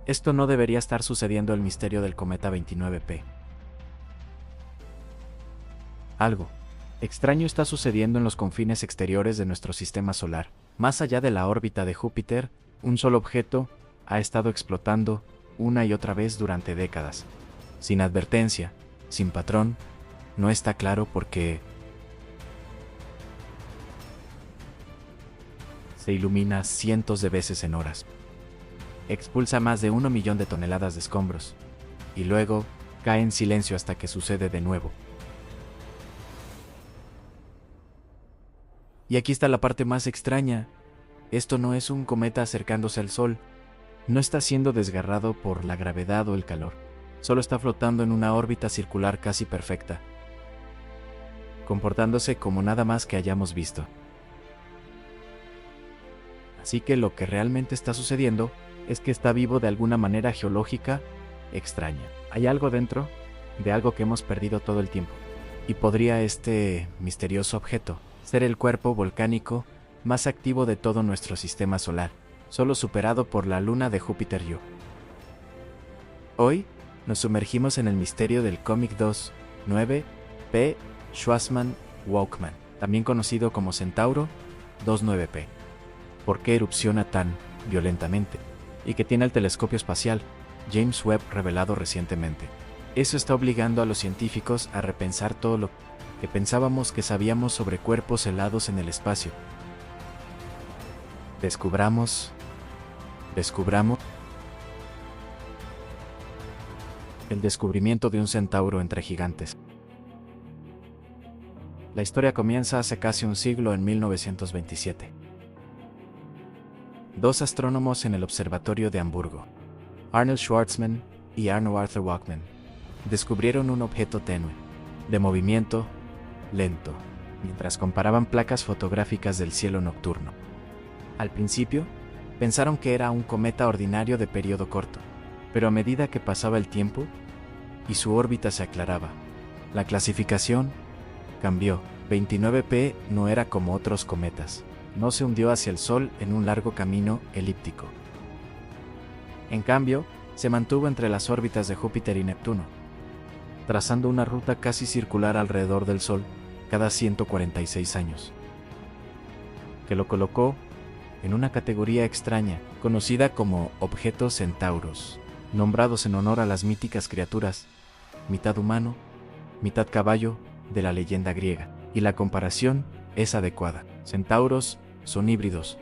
Esto no debería estar sucediendo el misterio del cometa 29P. Algo extraño está sucediendo en los confines exteriores de nuestro sistema solar. Más allá de la órbita de Júpiter, un solo objeto ha estado explotando una y otra vez durante décadas. Sin advertencia, sin patrón, no está claro por qué. Se ilumina cientos de veces en horas. Expulsa más de 1 millón de toneladas de escombros. Y luego, cae en silencio hasta que sucede de nuevo. Y aquí está la parte más extraña. Esto no es un cometa acercándose al Sol. No está siendo desgarrado por la gravedad o el calor. Solo está flotando en una órbita circular casi perfecta, comportándose como nada más que hayamos visto. Así que lo que realmente está sucediendo es que está vivo de alguna manera geológica extraña. Hay algo dentro de algo que hemos perdido todo el tiempo. Y podría este misterioso objeto ser el cuerpo volcánico más activo de todo nuestro sistema solar, solo superado por la luna de Júpiter Io. Hoy nos sumergimos en el misterio del cómic 29P Schwarzmann-Waukeman, también conocido como Centauro 29P. ¿Por qué erupciona tan violentamente? Y que tiene el telescopio espacial James Webb revelado recientemente. Eso está obligando a los científicos a repensar todo lo que pensábamos que sabíamos sobre cuerpos helados en el espacio. Descubramos el descubrimiento de un centauro entre gigantes. La historia comienza hace casi un siglo, en 1927. Dos astrónomos en el observatorio de Hamburgo, Arnold Schwarzmann y Arno Arthur Waukeman, descubrieron un objeto tenue, de movimiento lento, mientras comparaban placas fotográficas del cielo nocturno. Al principio, pensaron que era un cometa ordinario de periodo corto, pero a medida que pasaba el tiempo y su órbita se aclaraba, la clasificación cambió. 29P no era como otros cometas, no se hundió hacia el Sol en un largo camino elíptico. En cambio, se mantuvo entre las órbitas de Júpiter y Neptuno, trazando una ruta casi circular alrededor del Sol cada 146 años, que lo colocó en una categoría extraña, conocida como objetos centauros, nombrados en honor a las míticas criaturas, mitad humano, mitad caballo, de la leyenda griega. Y la comparación es adecuada. Centauros son híbridos,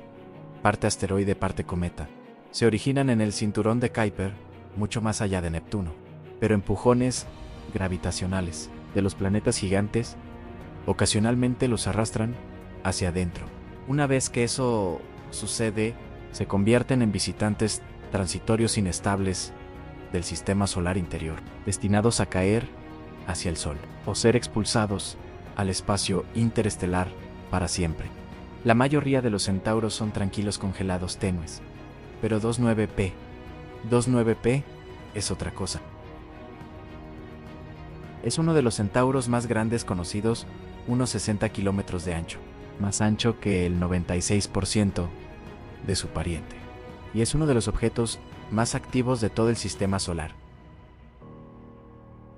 parte asteroide, parte cometa. Se originan en el cinturón de Kuiper, mucho más allá de Neptuno, pero empujones gravitacionales de los planetas gigantes ocasionalmente los arrastran hacia adentro. Una vez que eso sucede, se convierten en visitantes transitorios inestables del sistema solar interior, destinados a caer hacia el Sol o ser expulsados al espacio interestelar para siempre. La mayoría de los centauros son tranquilos congelados tenues, pero 29P es otra cosa. Es uno de los centauros más grandes conocidos, unos 60 kilómetros de ancho, más ancho que el 96% de su pariente, y es uno de los objetos más activos de todo el sistema solar.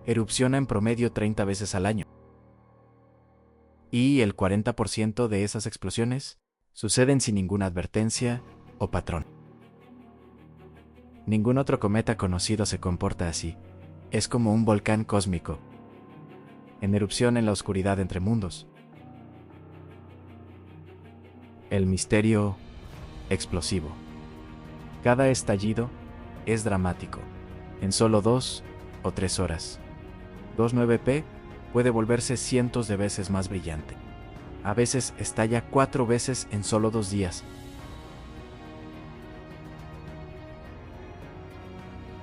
Erupciona en promedio 30 veces al año, y el 40% de esas explosiones suceden sin ninguna advertencia o patrón. Ningún otro cometa conocido se comporta así. Es como un volcán cósmico, en erupción en la oscuridad entre mundos. El misterio explosivo. Cada estallido es dramático, en solo 2 o 3 horas. 29P puede volverse cientos de veces más brillante. A veces estalla 4 veces en solo 2 días.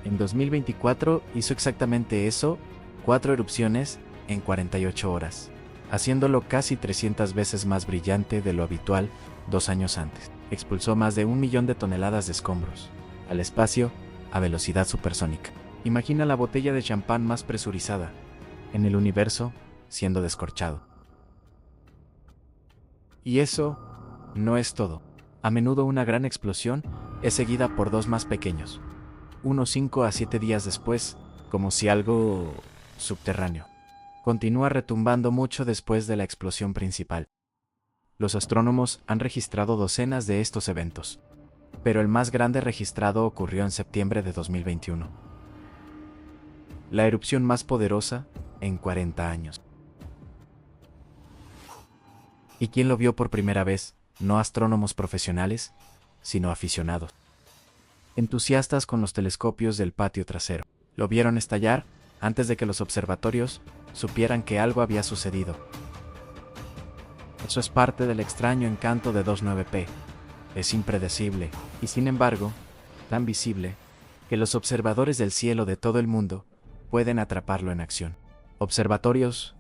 En 2024 hizo exactamente eso, 4 erupciones en 48 horas, haciéndolo casi 300 veces más brillante de lo habitual 2 años antes. Expulsó más de 1 millón de toneladas de escombros al espacio a velocidad supersónica. Imagina la botella de champán más presurizada en el universo siendo descorchado. Y eso no es todo. A menudo una gran explosión es seguida por 2 más pequeños. unos 5 a 7 días después, como si algo subterráneo continúa retumbando mucho después de la explosión principal. Los astrónomos han registrado docenas de estos eventos, pero el más grande registrado ocurrió en septiembre de 2021. La erupción más poderosa en 40 años. ¿Y quién lo vio por primera vez? No astrónomos profesionales, sino aficionados. Entusiastas con los telescopios del patio trasero. Lo vieron estallar antes de que los observatorios supieran que algo había sucedido. Eso es parte del extraño encanto de 29P. Es impredecible, y sin embargo, tan visible, que los observadores del cielo de todo el mundo pueden atraparlo en acción. Observatorios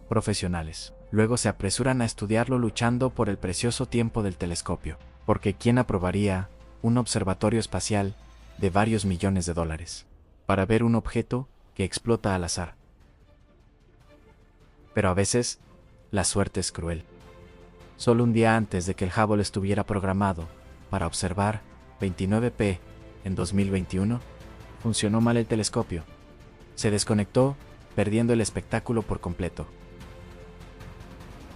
profesionales. Luego se apresuran a estudiarlo luchando por el precioso tiempo del telescopio, porque ¿quién aprobaría un observatorio espacial de varios millones de dólares para ver un objeto que explota al azar? Pero a veces, la suerte es cruel. Solo un día antes de que el Hubble estuviera programado para observar 29P en 2021, funcionó mal el telescopio. Se desconectó, perdiendo el espectáculo por completo.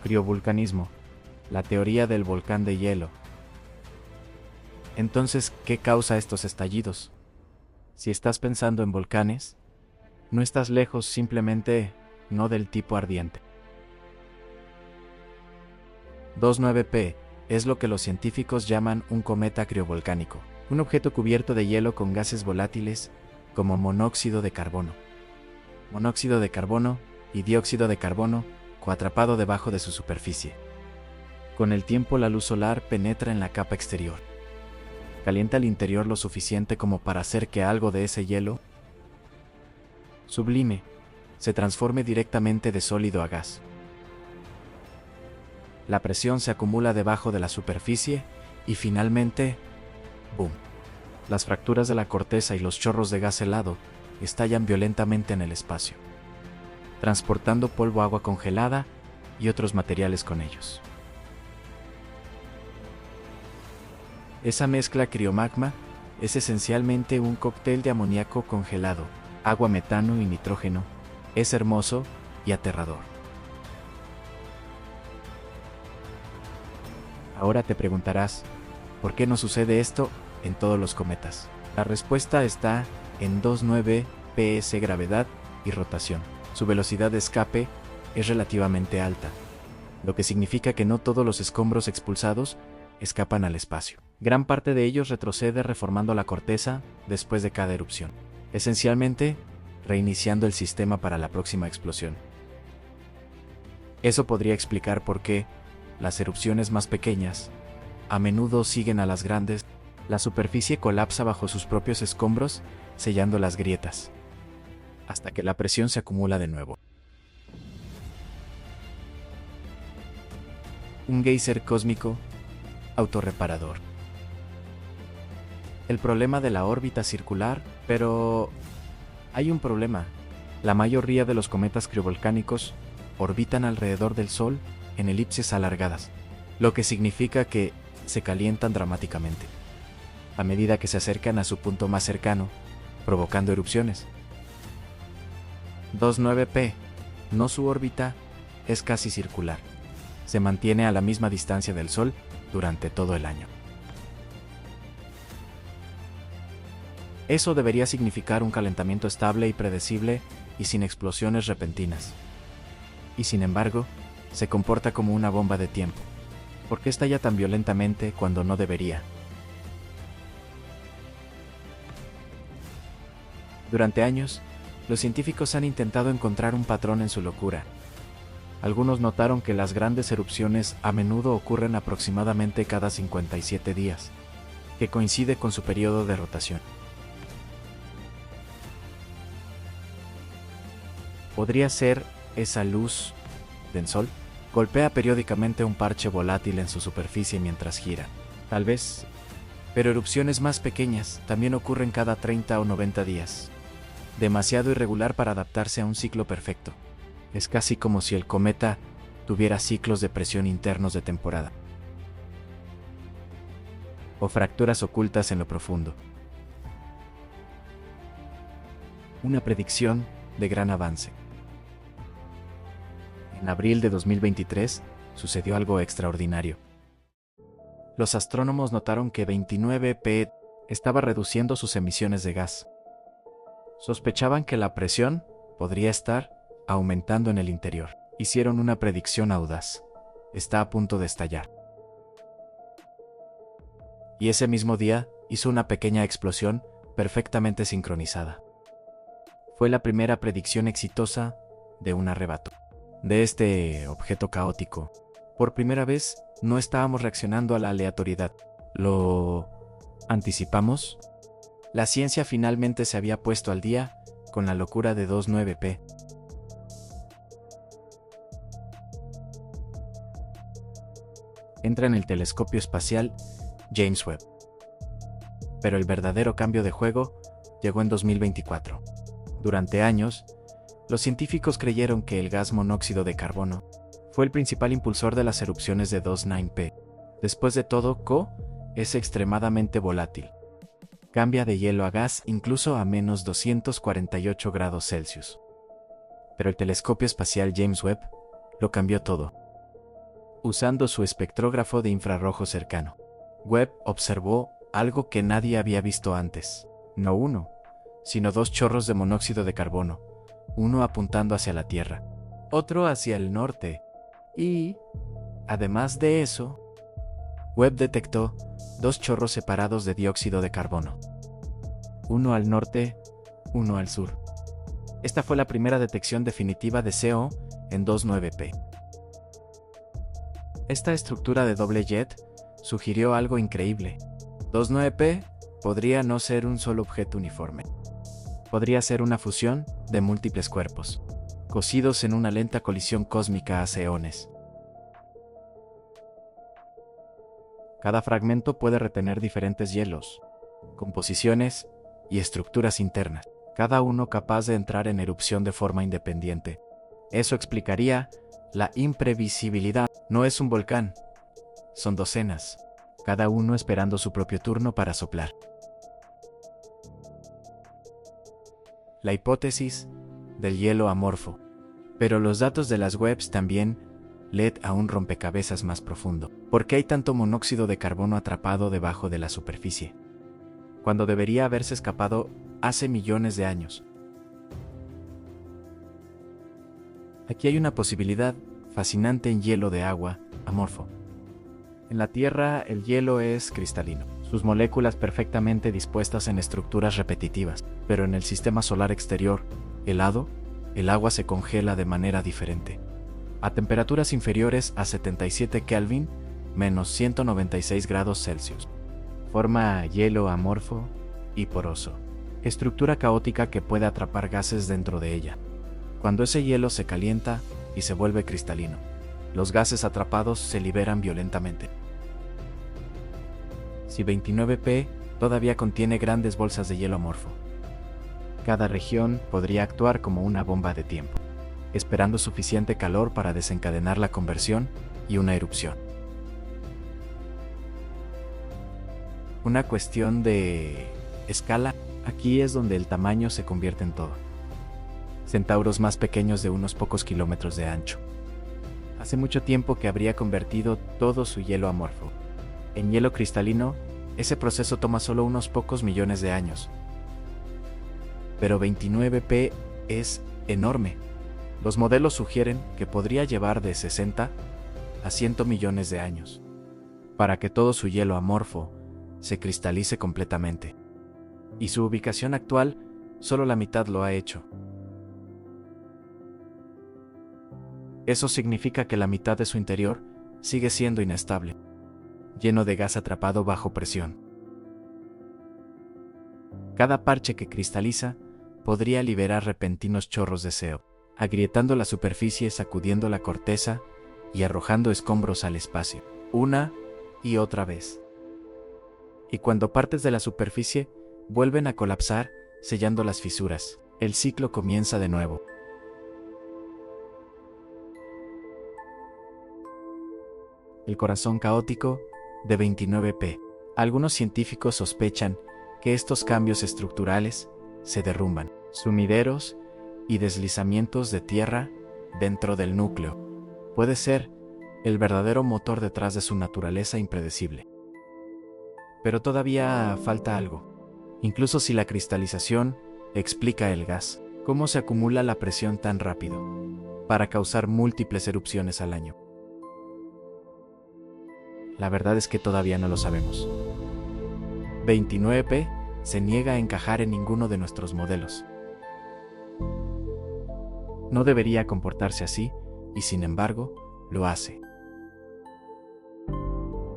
Criovulcanismo, la teoría del volcán de hielo. Entonces, ¿qué causa estos estallidos? Si estás pensando en volcanes, no estás lejos, simplemente no del tipo ardiente. 29P es lo que los científicos llaman un cometa criovolcánico, un objeto cubierto de hielo con gases volátiles como monóxido de carbono y dióxido de carbono coatrapado debajo de su superficie. Con el tiempo la luz solar penetra en la capa exterior. Calienta el interior lo suficiente como para hacer que algo de ese hielo sublime se transforme directamente de sólido a gas. La presión se acumula debajo de la superficie y finalmente, ¡boom! Las fracturas de la corteza y los chorros de gas helado estallan violentamente en el espacio, transportando polvo, agua congelada y otros materiales con ellos. Esa mezcla criomagma es esencialmente un cóctel de amoníaco congelado, agua, metano y nitrógeno. Es hermoso y aterrador. Ahora te preguntarás, ¿por qué no sucede esto en todos los cometas? La respuesta está en 29PS, gravedad y rotación. Su velocidad de escape es relativamente alta, lo que significa que no todos los escombros expulsados escapan al espacio. Gran parte de ellos retrocede reformando la corteza después de cada erupción, esencialmente reiniciando el sistema para la próxima explosión. Eso podría explicar por qué las erupciones más pequeñas a menudo siguen a las grandes. La superficie colapsa bajo sus propios escombros, sellando las grietas, hasta que la presión se acumula de nuevo. Un geyser cósmico autorreparador. El problema de la órbita circular, pero hay un problema. La mayoría de los cometas criovolcánicos orbitan alrededor del Sol en elipses alargadas, lo que significa que se calientan dramáticamente a medida que se acercan a su punto más cercano, provocando erupciones. 29P, no su órbita, es casi circular. Se mantiene a la misma distancia del Sol durante todo el año. Eso debería significar un calentamiento estable y predecible y sin explosiones repentinas. Y sin embargo, se comporta como una bomba de tiempo. ¿Por qué estalla tan violentamente cuando no debería? Durante años, los científicos han intentado encontrar un patrón en su locura. Algunos notaron que las grandes erupciones a menudo ocurren aproximadamente cada 57 días, que coincide con su periodo de rotación. ¿Podría ser esa luz del Sol? Golpea periódicamente un parche volátil en su superficie mientras gira. Tal vez, pero erupciones más pequeñas también ocurren cada 30 o 90 días. Demasiado irregular para adaptarse a un ciclo perfecto. Es casi como si el cometa tuviera ciclos de presión internos de temporada. O fracturas ocultas en lo profundo. una predicción de gran avance. En abril de 2023 sucedió algo extraordinario. Los astrónomos notaron que 29P estaba reduciendo sus emisiones de gas. Sospechaban que la presión podría estar aumentando en el interior. Hicieron una predicción audaz. Está a punto de estallar. Y ese mismo día hizo una pequeña explosión perfectamente sincronizada. Fue la primera predicción exitosa de un arrebato de este objeto caótico. Por primera vez, no estábamos reaccionando a la aleatoriedad. ¿Lo anticipamos? La ciencia finalmente se había puesto al día con la locura de 29P. Entra en el telescopio espacial James Webb. Pero el verdadero cambio de juego llegó en 2024. Durante años, los científicos creyeron que el gas monóxido de carbono fue el principal impulsor de las erupciones de 29P. Después de todo, CO es extremadamente volátil. Cambia de hielo a gas incluso a menos 248 grados Celsius. Pero el telescopio espacial James Webb lo cambió todo. Usando su espectrógrafo de infrarrojo cercano, Webb observó algo que nadie había visto antes. No uno, sino dos chorros de monóxido de carbono, uno apuntando hacia la Tierra, otro hacia el norte. Y, además de eso, Webb detectó dos chorros separados de dióxido de carbono. Uno al norte, uno al sur. Esta fue la primera detección definitiva de CO en 29P. Esta estructura de doble jet sugirió algo increíble. 29P podría no ser un solo objeto uniforme. Podría ser una fusión de múltiples cuerpos, cosidos en una lenta colisión cósmica hace eones. Cada fragmento puede retener diferentes hielos, composiciones y estructuras internas, cada uno capaz de entrar en erupción de forma independiente. Eso explicaría la imprevisibilidad. No es un volcán, son docenas, cada uno esperando su propio turno para soplar. La hipótesis del hielo amorfo. Pero los datos de las webs también led a un rompecabezas más profundo. ¿Por qué hay tanto monóxido de carbono atrapado debajo de la superficie, cuando debería haberse escapado hace millones de años? Aquí hay una posibilidad fascinante en hielo de agua amorfo. En la Tierra el hielo es cristalino, sus moléculas perfectamente dispuestas en estructuras repetitivas, pero en el sistema solar exterior, helado, el agua se congela de manera diferente. A temperaturas inferiores a 77 Kelvin, menos 196 grados Celsius. Forma hielo amorfo y poroso. Estructura caótica que puede atrapar gases dentro de ella. Cuando ese hielo se calienta y se vuelve cristalino, los gases atrapados se liberan violentamente. Si 29P todavía contiene grandes bolsas de hielo amorfo, cada región podría actuar como una bomba de tiempo, esperando suficiente calor para desencadenar la conversión y una erupción. Una cuestión de escala. Aquí es donde el tamaño se convierte en todo. Centauros más pequeños de unos pocos kilómetros de ancho. Hace mucho tiempo que habría convertido todo su hielo amorfo en hielo cristalino. Ese proceso toma solo unos pocos millones de años. Pero 29P es enorme. Los modelos sugieren que podría llevar de 60 a 100 millones de años para que todo su hielo amorfo se cristalice completamente. Y su ubicación actual, solo la mitad lo ha hecho. Eso significa que la mitad de su interior sigue siendo inestable, lleno de gas atrapado bajo presión. Cada parche que cristaliza podría liberar repentinos chorros de CO, agrietando la superficie, sacudiendo la corteza y arrojando escombros al espacio, una y otra vez. Y cuando partes de la superficie vuelven a colapsar, sellando las fisuras, el ciclo comienza de nuevo. El corazón caótico de 29P. Algunos científicos sospechan que estos cambios estructurales se derrumban sumideros y deslizamientos de tierra dentro del núcleo. Puede ser el verdadero motor detrás de su naturaleza impredecible. Pero todavía falta algo. Incluso si la cristalización explica el gas, ¿cómo se acumula la presión tan rápido para causar múltiples erupciones al año? La verdad es que todavía no lo sabemos. 29P se niega a encajar en ninguno de nuestros modelos. No debería comportarse así, y sin embargo, lo hace.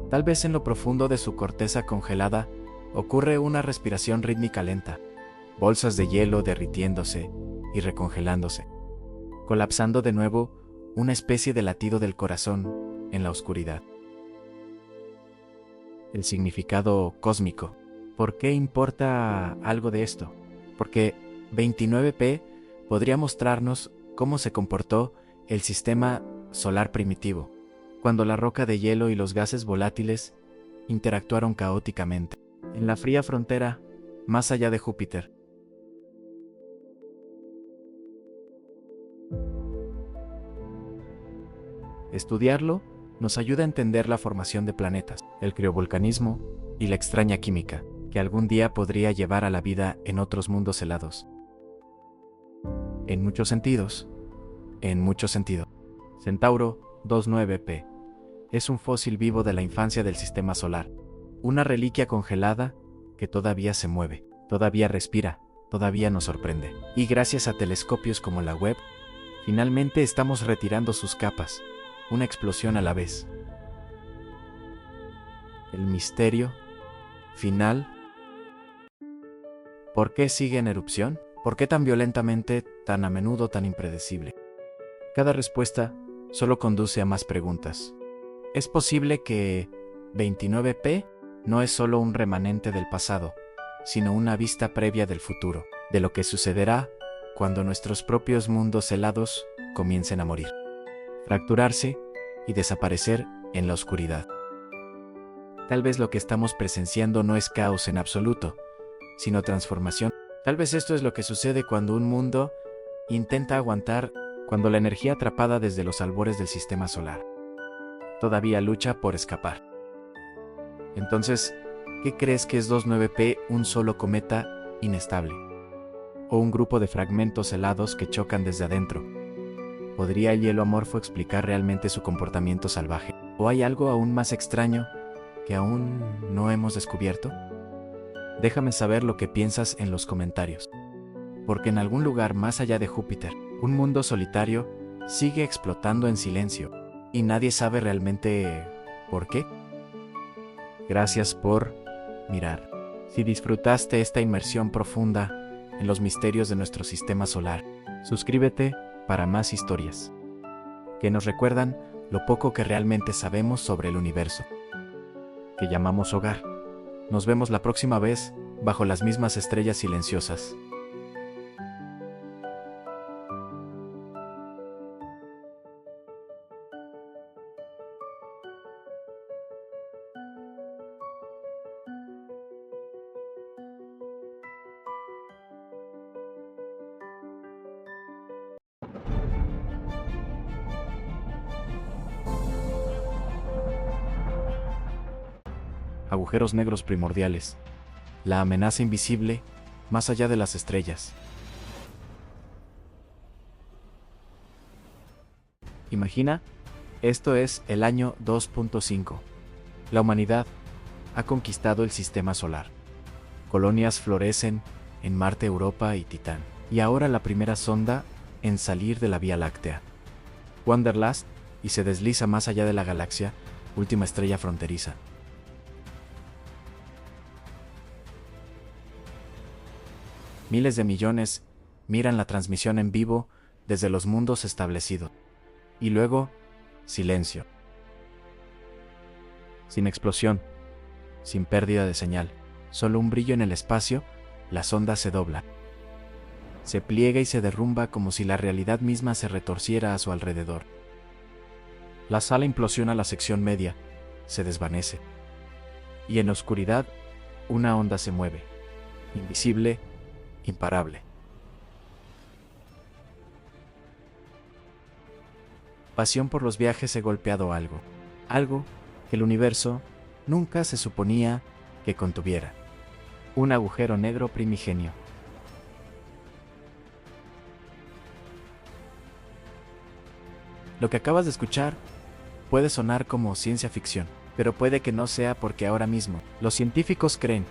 Tal vez en lo profundo de su corteza congelada ocurre una respiración rítmica lenta, bolsas de hielo derritiéndose y recongelándose, colapsando de nuevo, una especie de latido del corazón en la oscuridad. El significado cósmico. ¿Por qué importa algo de esto? Porque 29P podría mostrarnos cómo se comportó el sistema solar primitivo, cuando la roca de hielo y los gases volátiles interactuaron caóticamente, en la fría frontera más allá de Júpiter. Estudiarlo nos ayuda a entender la formación de planetas, el criovolcanismo y la extraña química que algún día podría llevar a la vida en otros mundos helados. En muchos sentidos. Centauro 29P es un fósil vivo de la infancia del sistema solar, una reliquia congelada que todavía se mueve, todavía respira, todavía nos sorprende. Y gracias a telescopios como la Webb, finalmente estamos retirando sus capas, una explosión a la vez. El misterio final. ¿Por qué sigue en erupción? ¿Por qué tan violentamente, tan a menudo, tan impredecible? Cada respuesta solo conduce a más preguntas. ¿Es posible que 29P no es solo un remanente del pasado, sino una vista previa del futuro, de lo que sucederá cuando nuestros propios mundos helados comiencen a morir, fracturarse y desaparecer en la oscuridad? Tal vez lo que estamos presenciando no es caos en absoluto, sino transformación. Tal vez esto es lo que sucede cuando un mundo intenta aguantar, cuando la energía atrapada desde los albores del sistema solar todavía lucha por escapar. Entonces, ¿qué crees que es 29P, un solo cometa inestable? ¿O un grupo de fragmentos helados que chocan desde adentro? ¿Podría el hielo amorfo explicar realmente su comportamiento salvaje? ¿O hay algo aún más extraño que aún no hemos descubierto? Déjame saber lo que piensas en los comentarios. Porque en algún lugar más allá de Júpiter, un mundo solitario sigue explotando en silencio, y nadie sabe realmente por qué. Gracias por mirar. Si disfrutaste esta inmersión profunda en los misterios de nuestro sistema solar, suscríbete para más historias que nos recuerdan lo poco que realmente sabemos sobre el universo que llamamos hogar. Nos vemos la próxima vez bajo las mismas estrellas silenciosas. Agujeros negros primordiales. La amenaza invisible más allá de las estrellas. Imagina, esto es el año 2.5. La humanidad ha conquistado el sistema solar. Colonias florecen en Marte, Europa y Titán. Y ahora la primera sonda en salir de la Vía Láctea. Wanderlust, y se desliza más allá de la galaxia, última estrella fronteriza. Miles de millones miran la transmisión en vivo desde los mundos establecidos. Y luego, silencio. Sin explosión, sin pérdida de señal, solo un brillo en el espacio, la sonda se dobla. Se pliega y se derrumba como si la realidad misma se retorciera a su alrededor. La sala implosiona la sección media, se desvanece. Y en la oscuridad, una onda se mueve, invisible, imparable. pasión por los viajes he golpeado algo. Algo que el universo nunca se suponía que contuviera. Un agujero negro primigenio. Lo que acabas de escuchar puede sonar como ciencia ficción, pero puede que no sea, porque ahora mismo los científicos creen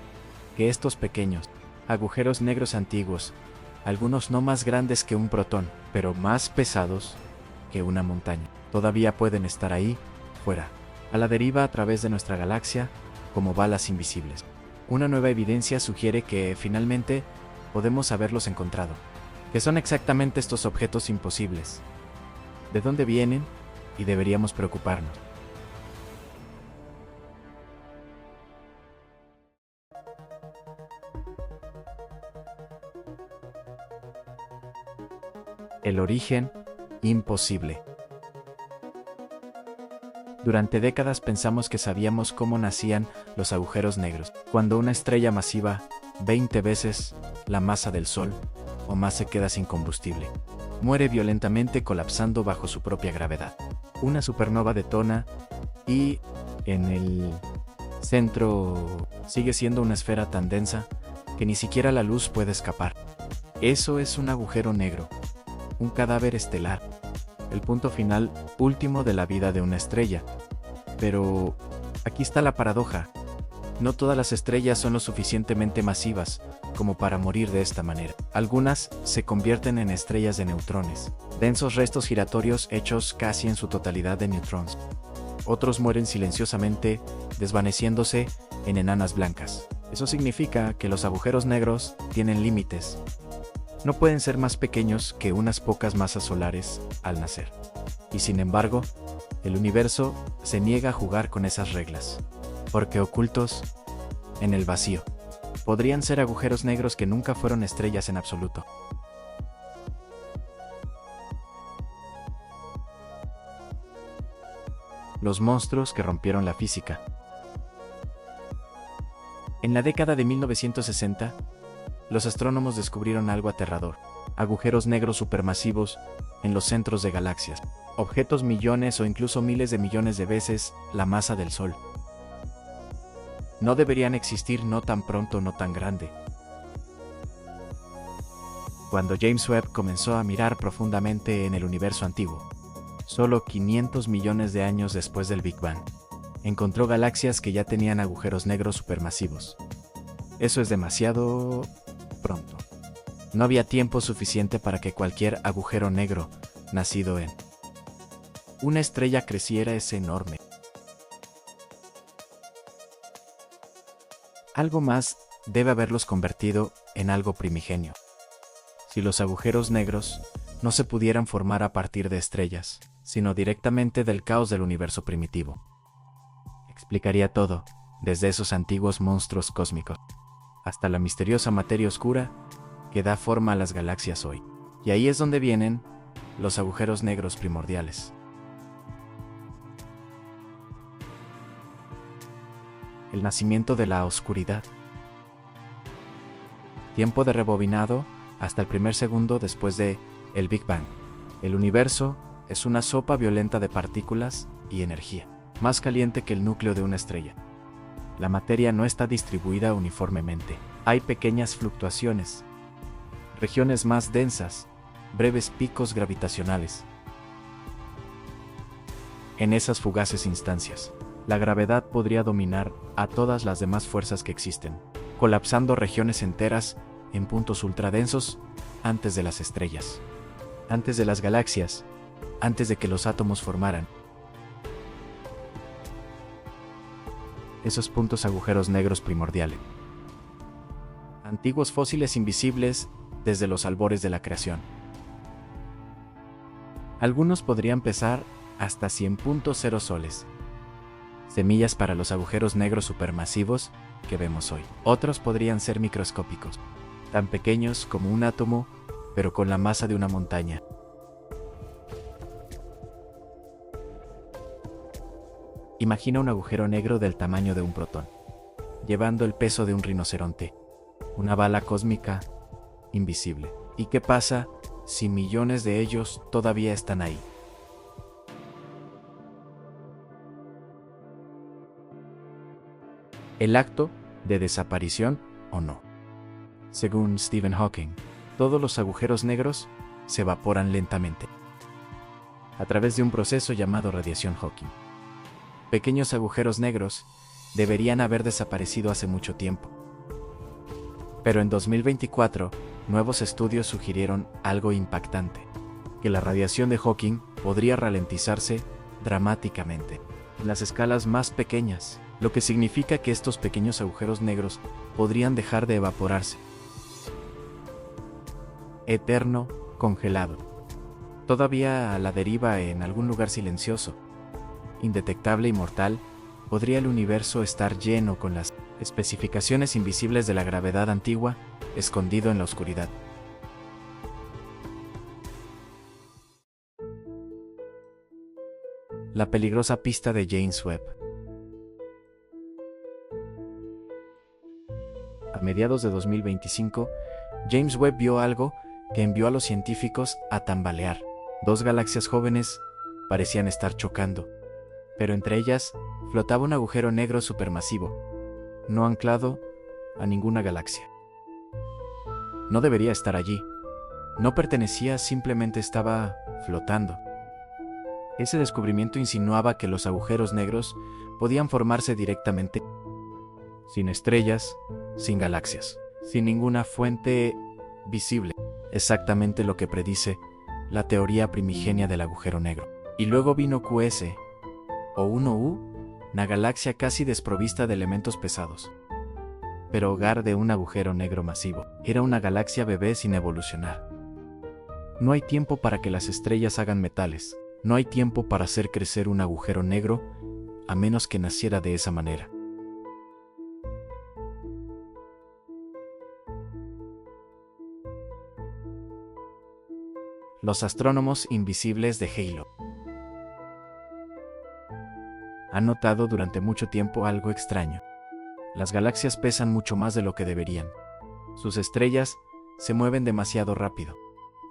que estos pequeños agujeros negros antiguos, algunos no más grandes que un protón, pero más pesados que una montaña, todavía pueden estar ahí, fuera, a la deriva a través de nuestra galaxia, como balas invisibles. Una nueva evidencia sugiere que, finalmente, podemos haberlos encontrado. ¿Qué son exactamente estos objetos imposibles? ¿De dónde vienen? Y deberíamos preocuparnos. El origen imposible. Durante décadas pensamos que sabíamos cómo nacían los agujeros negros. Cuando una estrella masiva, 20 veces la masa del Sol, o más, se queda sin combustible, muere violentamente colapsando bajo su propia gravedad. Una supernova detona y, en el centro, sigue siendo una esfera tan densa que ni siquiera la luz puede escapar. Eso es un agujero negro, un cadáver estelar, el punto final último de la vida de una estrella. Pero aquí está la paradoja. No todas las estrellas son lo suficientemente masivas como para morir de esta manera. Algunas se convierten en estrellas de neutrones, densos restos giratorios hechos casi en su totalidad de neutrones. Otros mueren silenciosamente, desvaneciéndose en enanas blancas. Eso significa que los agujeros negros tienen límites. No pueden ser más pequeños que unas pocas masas solares al nacer. Y sin embargo, el universo se niega a jugar con esas reglas, porque ocultos en el vacío podrían ser agujeros negros que nunca fueron estrellas en absoluto. Los monstruos que rompieron la física. En la década de 1960, los astrónomos descubrieron algo aterrador: agujeros negros supermasivos en los centros de galaxias, objetos millones o incluso miles de millones de veces la masa del Sol. No deberían existir, no tan pronto, no tan grande. Cuando James Webb comenzó a mirar profundamente en el universo antiguo, solo 500 millones de años después del Big Bang, encontró galaxias que ya tenían agujeros negros supermasivos. Eso es demasiado pronto. No había tiempo suficiente para que cualquier agujero negro nacido en una estrella creciera ese enorme. Algo más debe haberlos convertido en algo primigenio. Si los agujeros negros no se pudieran formar a partir de estrellas, sino directamente del caos del universo primitivo, explicaría todo, desde esos antiguos monstruos cósmicos hasta la misteriosa materia oscura que da forma a las galaxias hoy. Y ahí es donde vienen los agujeros negros primordiales. El nacimiento de la oscuridad. Tiempo de rebobinado hasta el primer segundo después de el Big Bang. El universo es una sopa violenta de partículas y energía, más caliente que el núcleo de una estrella. La materia no está distribuida uniformemente. Hay pequeñas fluctuaciones, regiones más densas, breves picos gravitacionales. En esas fugaces instancias, la gravedad podría dominar a todas las demás fuerzas que existen, colapsando regiones enteras en puntos ultradensos antes de las estrellas, antes de las galaxias, antes de que los átomos formaran. Esos puntos agujeros negros primordiales. Antiguos fósiles invisibles desde los albores de la creación. Algunos podrían pesar hasta 100.0 soles. Semillas para los agujeros negros supermasivos que vemos hoy. Otros podrían ser microscópicos, tan pequeños como un átomo, pero con la masa de una montaña. Imagina un agujero negro del tamaño de un protón, llevando el peso de un rinoceronte, una bala cósmica invisible. ¿Y qué pasa si millones de ellos todavía están ahí? el acto de desaparición o no. Según Stephen Hawking, todos los agujeros negros se evaporan lentamente a través de un proceso llamado radiación Hawking. Pequeños agujeros negros deberían haber desaparecido hace mucho tiempo. Pero en 2024, nuevos estudios sugirieron algo impactante, que la radiación de Hawking podría ralentizarse dramáticamente en las escalas más pequeñas, lo que significa que estos pequeños agujeros negros podrían dejar de evaporarse. Eterno, congelado. Todavía a la deriva en algún lugar silencioso, indetectable y mortal, podría el universo estar lleno con las especificaciones invisibles de la gravedad antigua, escondido en la oscuridad. La peligrosa pista de James Webb. A mediados de 2025, James Webb vio algo que envió a los científicos a tambalear. Dos galaxias jóvenes parecían estar chocando, pero entre ellas flotaba un agujero negro supermasivo, no anclado a ninguna galaxia. No debería estar allí. No pertenecía, simplemente estaba flotando. Ese descubrimiento insinuaba que los agujeros negros podían formarse directamente, sin estrellas, sin galaxias, sin ninguna fuente visible. Exactamente lo que predice la teoría primigenia del agujero negro. Y luego vino QS, o 1U, una galaxia casi desprovista de elementos pesados, pero hogar de un agujero negro masivo. Era una galaxia bebé sin evolucionar. No hay tiempo para que las estrellas hagan metales. No hay tiempo para hacer crecer un agujero negro, a menos que naciera de esa manera. Los astrónomos invisibles de Halo han notado durante mucho tiempo algo extraño. Las galaxias pesan mucho más de lo que deberían. Sus estrellas se mueven demasiado rápido,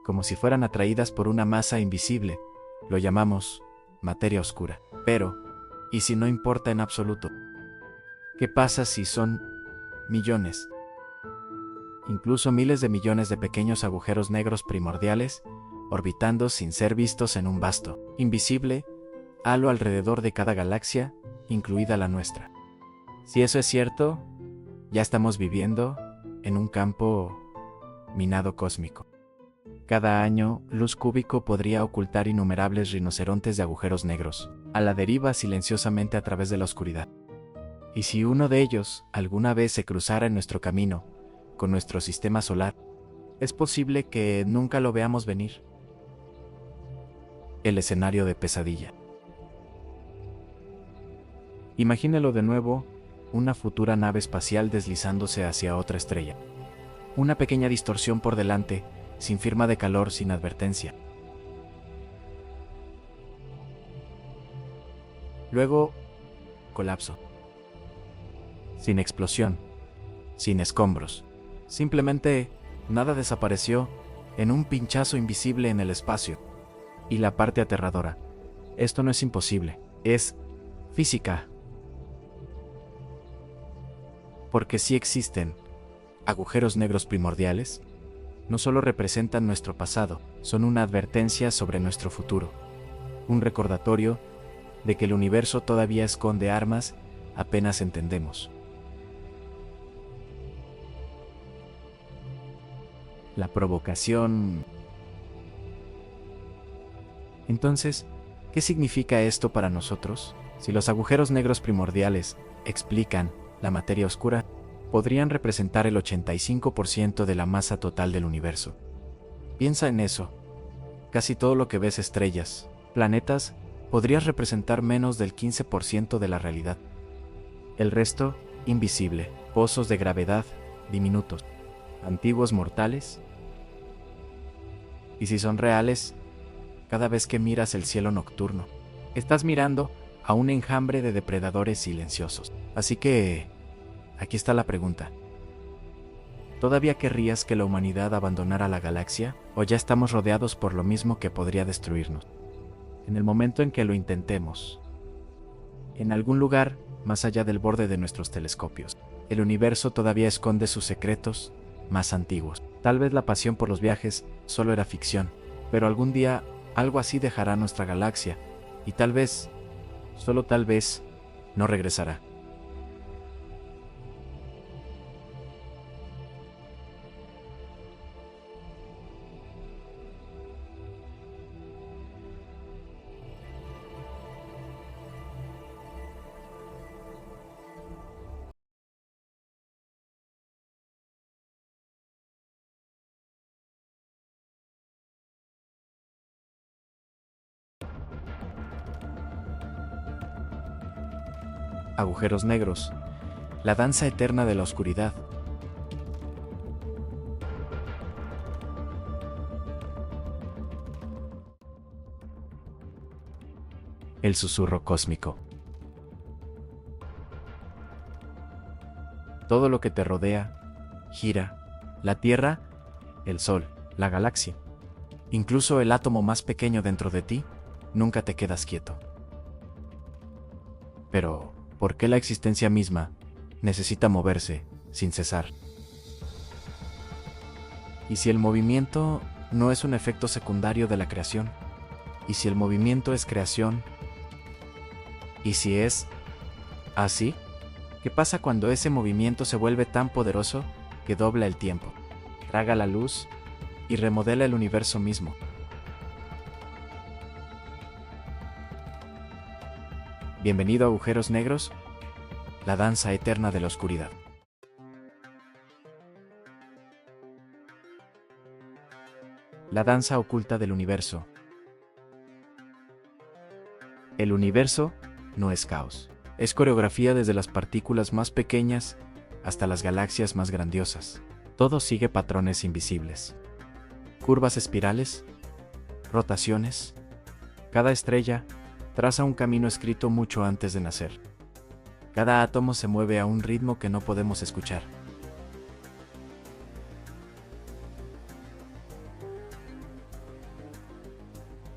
como si fueran atraídas por una masa invisible. Lo llamamos materia oscura. Pero, ¿y si no importa en absoluto? ¿Qué pasa si son millones, incluso miles de millones de pequeños agujeros negros primordiales, orbitando sin ser vistos en un vasto, invisible, halo alrededor de cada galaxia, incluida la nuestra? Si eso es cierto, ya estamos viviendo en un campo minado cósmico. Cada año, luz cúbico podría ocultar innumerables rinocerontes de agujeros negros, a la deriva silenciosamente a través de la oscuridad. Y si uno de ellos alguna vez se cruzara en nuestro camino, con nuestro sistema solar, es posible que nunca lo veamos venir. El escenario de pesadilla. Imagínelo de nuevo, una futura nave espacial deslizándose hacia otra estrella. Una pequeña distorsión por delante, sin firma de calor, sin advertencia. Luego, colapso. Sin explosión, sin escombros. Simplemente, nada desapareció en un pinchazo invisible en el espacio. Y la parte aterradora: esto no es imposible, es física. Porque sí existen agujeros negros primordiales. No solo representan nuestro pasado, son una advertencia sobre nuestro futuro. Un recordatorio de que el universo todavía esconde armas apenas entendemos. La provocación. Entonces, ¿qué significa esto para nosotros? Si los agujeros negros primordiales explican la materia oscura, podrían representar el 85% de la masa total del universo. Piensa en eso. Casi todo lo que ves, estrellas, planetas, podrías representar menos del 15% de la realidad. El resto, invisible, pozos de gravedad, diminutos, antiguos mortales. Y si son reales, cada vez que miras el cielo nocturno, estás mirando a un enjambre de depredadores silenciosos. Así que, aquí está la pregunta. ¿Todavía querrías que la humanidad abandonara la galaxia, o ya estamos rodeados por lo mismo que podría destruirnos? En el momento en que lo intentemos, en algún lugar más allá del borde de nuestros telescopios. El universo todavía esconde sus secretos más antiguos. Tal vez la pasión por los viajes solo era ficción, pero algún día algo así dejará nuestra galaxia y tal vez, solo tal vez, no regresará. Agujeros negros, la danza eterna de la oscuridad. El susurro cósmico. Todo lo que te rodea gira, la Tierra, el Sol, la galaxia. Incluso el átomo más pequeño dentro de ti, nunca te quedas quieto. Pero, ¿por qué la existencia misma necesita moverse sin cesar? ¿Y si el movimiento no es un efecto secundario de la creación? ¿Y si el movimiento es creación? ¿Y si es así? ¿Qué pasa cuando ese movimiento se vuelve tan poderoso que dobla el tiempo, traga la luz y remodela el universo mismo? Bienvenido a Agujeros Negros, la danza eterna de la oscuridad. La danza oculta del universo. El universo no es caos. Es coreografía desde las partículas más pequeñas hasta las galaxias más grandiosas. Todo sigue patrones invisibles. Curvas espirales, rotaciones. Cada estrella traza un camino escrito mucho antes de nacer. Cada átomo se mueve a un ritmo que no podemos escuchar.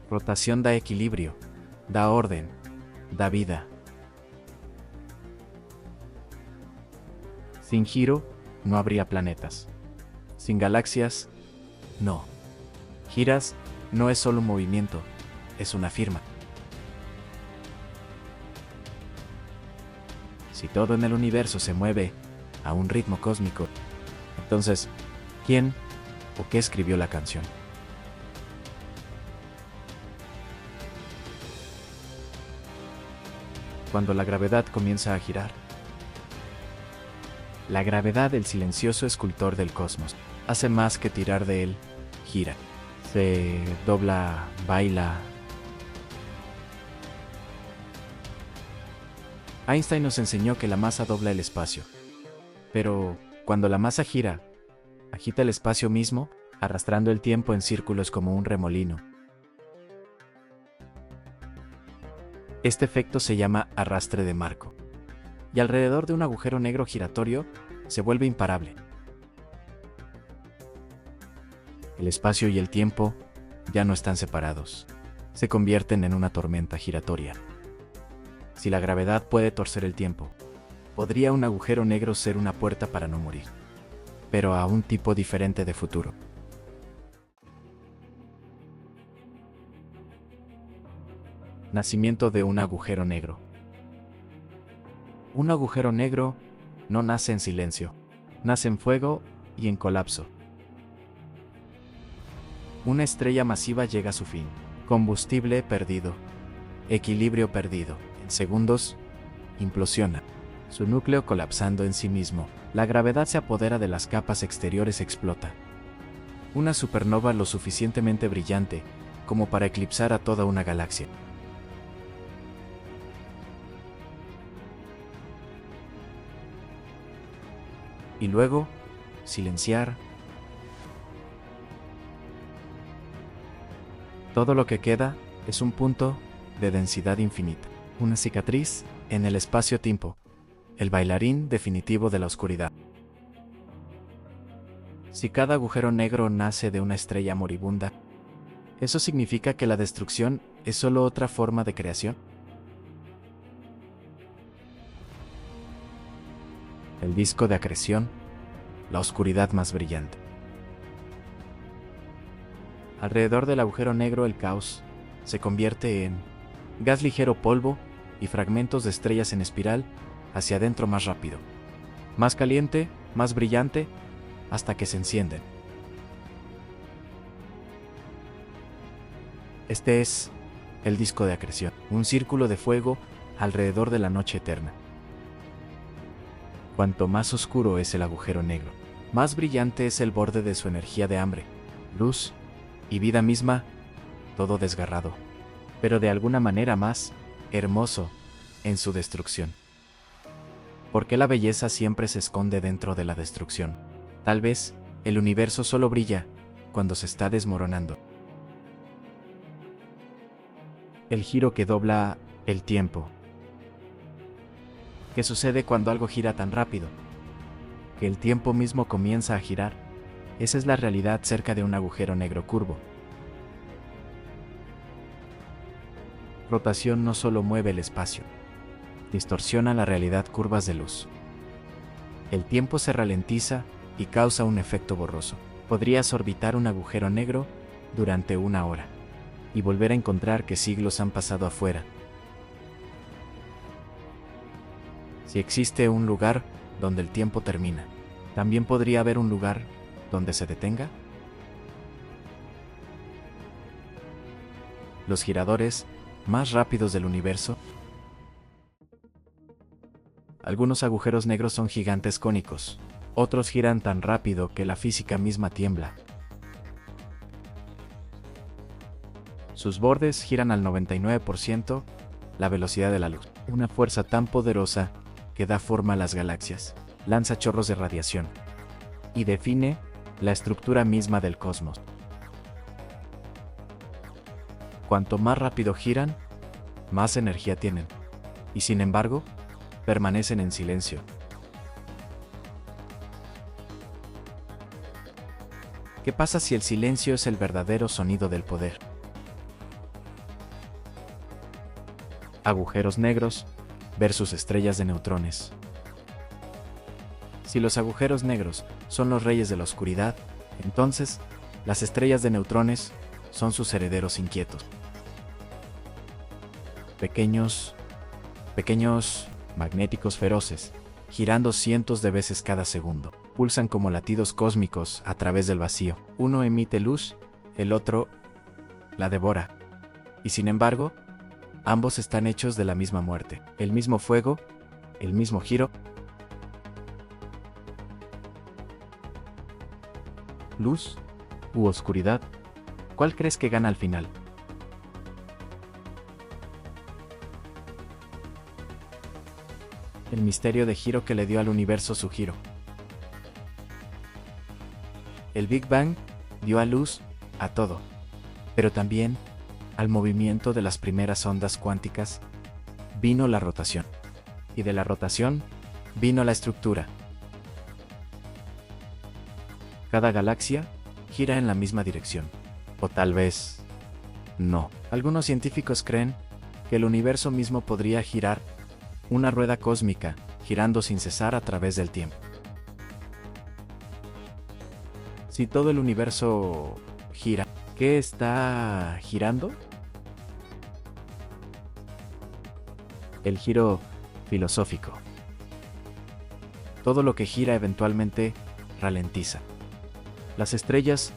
Rotación da equilibrio, da orden, da vida. Sin giro, no habría planetas. Sin galaxias, no. Giras no es solo un movimiento, es una firma. Si todo en el universo se mueve a un ritmo cósmico, entonces, ¿quién o qué escribió la canción? Cuando la gravedad comienza a girar. La gravedad del silencioso escultor del cosmos hace más que tirar de él, gira. Se dobla, baila. Einstein nos enseñó que la masa dobla el espacio. Pero, cuando la masa gira, agita el espacio mismo, arrastrando el tiempo en círculos como un remolino. Este efecto se llama arrastre de marco. Y alrededor de un agujero negro giratorio, se vuelve imparable. El espacio y el tiempo ya no están separados. Se convierten en una tormenta giratoria. Si la gravedad puede torcer el tiempo, podría un agujero negro ser una puerta para no morir, pero a un tipo diferente de futuro. Nacimiento de un agujero negro. Un agujero negro no nace en silencio, nace en fuego y en colapso. Una estrella masiva llega a su fin. Combustible perdido, equilibrio perdido. En segundos, implosiona, su núcleo colapsando en sí mismo. La gravedad se apodera de las capas exteriores y explota. Una supernova lo suficientemente brillante como para eclipsar a toda una galaxia. Y luego, silenciar. Todo lo que queda es un punto de densidad infinita, una cicatriz en el espacio-tiempo, el bailarín definitivo de la oscuridad. Si cada agujero negro nace de una estrella moribunda, ¿eso significa que la destrucción es solo otra forma de creación? El disco de acreción, la oscuridad más brillante. Alrededor del agujero negro el caos se convierte en gas ligero, polvo y fragmentos de estrellas en espiral hacia adentro más rápido, más caliente, más brillante, hasta que se encienden. Este es el disco de acreción, un círculo de fuego alrededor de la noche eterna. Cuanto más oscuro es el agujero negro, más brillante es el borde de su energía de hambre, luz y vida misma, todo desgarrado, pero de alguna manera más hermoso en su destrucción. ¿Por qué la belleza siempre se esconde dentro de la destrucción? Tal vez el universo solo brilla cuando se está desmoronando. El giro que dobla el tiempo. ¿Qué sucede cuando algo gira tan rápido? Que el tiempo mismo comienza a girar. Esa es la realidad cerca de un agujero negro curvo. Rotación no solo mueve el espacio, distorsiona la realidad curvas de luz. El tiempo se ralentiza y causa un efecto borroso. Podrías orbitar un agujero negro durante 1 hora y volver a encontrar que siglos han pasado afuera. Si existe un lugar donde el tiempo termina, ¿también podría haber un lugar donde se detenga? Los giradores más rápidos del universo. Algunos agujeros negros son gigantes cónicos, otros giran tan rápido que la física misma tiembla. Sus bordes giran al 99% la velocidad de la luz, una fuerza tan poderosa que da forma a las galaxias, lanza chorros de radiación y define la estructura misma del cosmos. Cuanto más rápido giran, más energía tienen, y sin embargo, permanecen en silencio. ¿Qué pasa si el silencio es el verdadero sonido del poder? Agujeros negros versus estrellas de neutrones. Si los agujeros negros son los reyes de la oscuridad, entonces las estrellas de neutrones son sus herederos inquietos. Pequeños magnéticos feroces, girando cientos de veces cada segundo, pulsan como latidos cósmicos a través del vacío. Uno emite luz, el otro la devora. Y sin embargo, ambos están hechos de la misma muerte, el mismo fuego, el mismo giro. ¿Luz u oscuridad? ¿Cuál crees que gana al final? El misterio de giro que le dio al universo su giro. El Big Bang dio a luz a todo, pero también al movimiento de las primeras ondas cuánticas vino la rotación, y de la rotación vino la estructura. Cada galaxia gira en la misma dirección, o tal vez no. Algunos científicos creen que el universo mismo podría girar, una rueda cósmica, girando sin cesar a través del tiempo. Si todo el universo gira, ¿qué está girando? El giro filosófico. Todo lo que gira eventualmente ralentiza. Las estrellas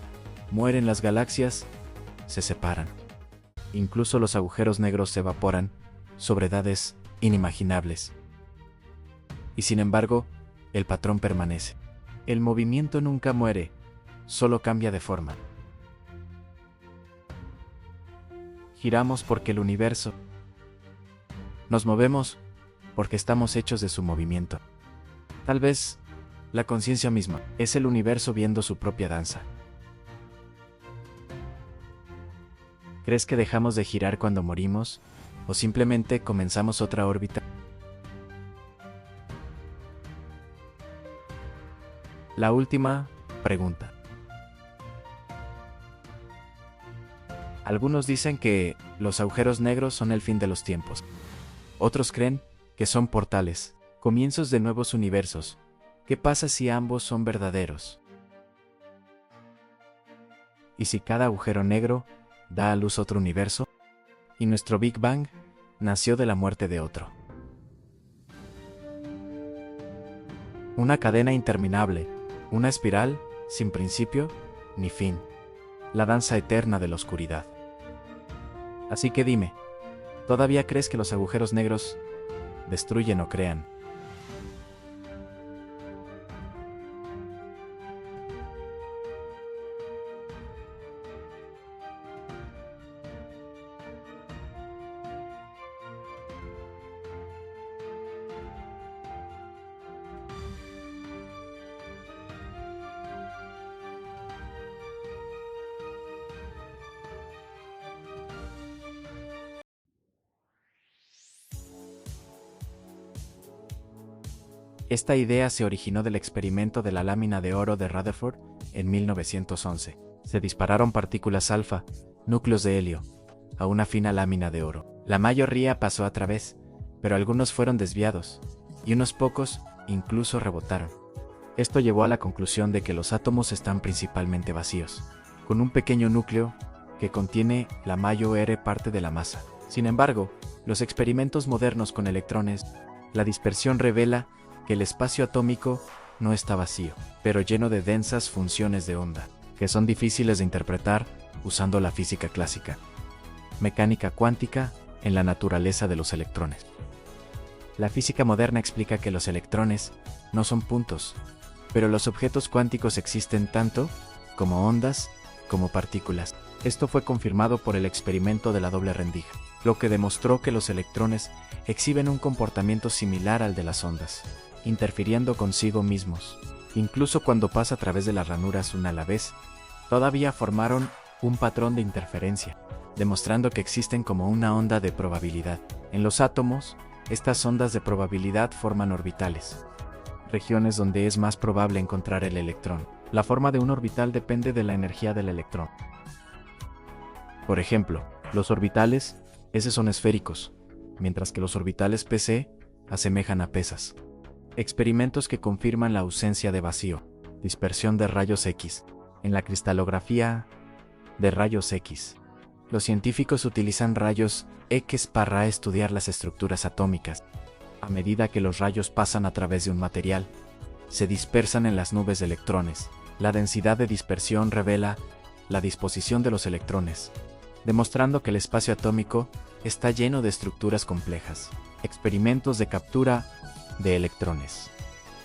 mueren, las galaxias se separan. Incluso los agujeros negros se evaporan sobre edades inimaginables. Y sin embargo, el patrón permanece. El movimiento nunca muere, solo cambia de forma. Giramos porque el universo. Nos movemos porque estamos hechos de su movimiento. Tal vez la conciencia misma es el universo viendo su propia danza. ¿Crees que dejamos de girar cuando morimos o simplemente comenzamos otra órbita? La última pregunta. Algunos dicen que los agujeros negros son el fin de los tiempos. Otros creen que son portales, comienzos de nuevos universos, ¿Qué pasa si ambos son verdaderos? ¿Y si cada agujero negro da a luz otro universo? ¿Y nuestro Big Bang nació de la muerte de otro? Una cadena interminable, una espiral sin principio ni fin, la danza eterna de la oscuridad. Así que dime, ¿todavía crees que los agujeros negros destruyen o crean? Esta idea se originó del experimento de la lámina de oro de Rutherford en 1911. Se dispararon partículas alfa, núcleos de helio, a una fina lámina de oro. La mayoría pasó a través, pero algunos fueron desviados, y unos pocos incluso rebotaron. Esto llevó a la conclusión de que los átomos están principalmente vacíos, con un pequeño núcleo que contiene la mayor parte de la masa. Sin embargo, los experimentos modernos con electrones, la dispersión revela que el espacio atómico no está vacío, pero lleno de densas funciones de onda, que son difíciles de interpretar usando la física clásica, mecánica cuántica en la naturaleza de los electrones. La física moderna explica que los electrones no son puntos, pero los objetos cuánticos existen tanto como ondas como partículas. Esto fue confirmado por el experimento de la doble rendija, lo que demostró que los electrones exhiben un comportamiento similar al de las ondas, interfiriendo consigo mismos. Incluso cuando pasa a través de las ranuras una a la vez, todavía formaron un patrón de interferencia, demostrando que existen como una onda de probabilidad. En los átomos, estas ondas de probabilidad forman orbitales, regiones donde es más probable encontrar el electrón. La forma de un orbital depende de la energía del electrón. Por ejemplo, los orbitales S son esféricos, mientras que los orbitales PC asemejan a pesas. Experimentos que confirman la ausencia de vacío, dispersión de rayos X. En la cristalografía de rayos X, los científicos utilizan rayos X para estudiar las estructuras atómicas. A medida que los rayos pasan a través de un material, se dispersan en las nubes de electrones. La densidad de dispersión revela la disposición de los electrones, demostrando que el espacio atómico está lleno de estructuras complejas. Experimentos de captura de electrones.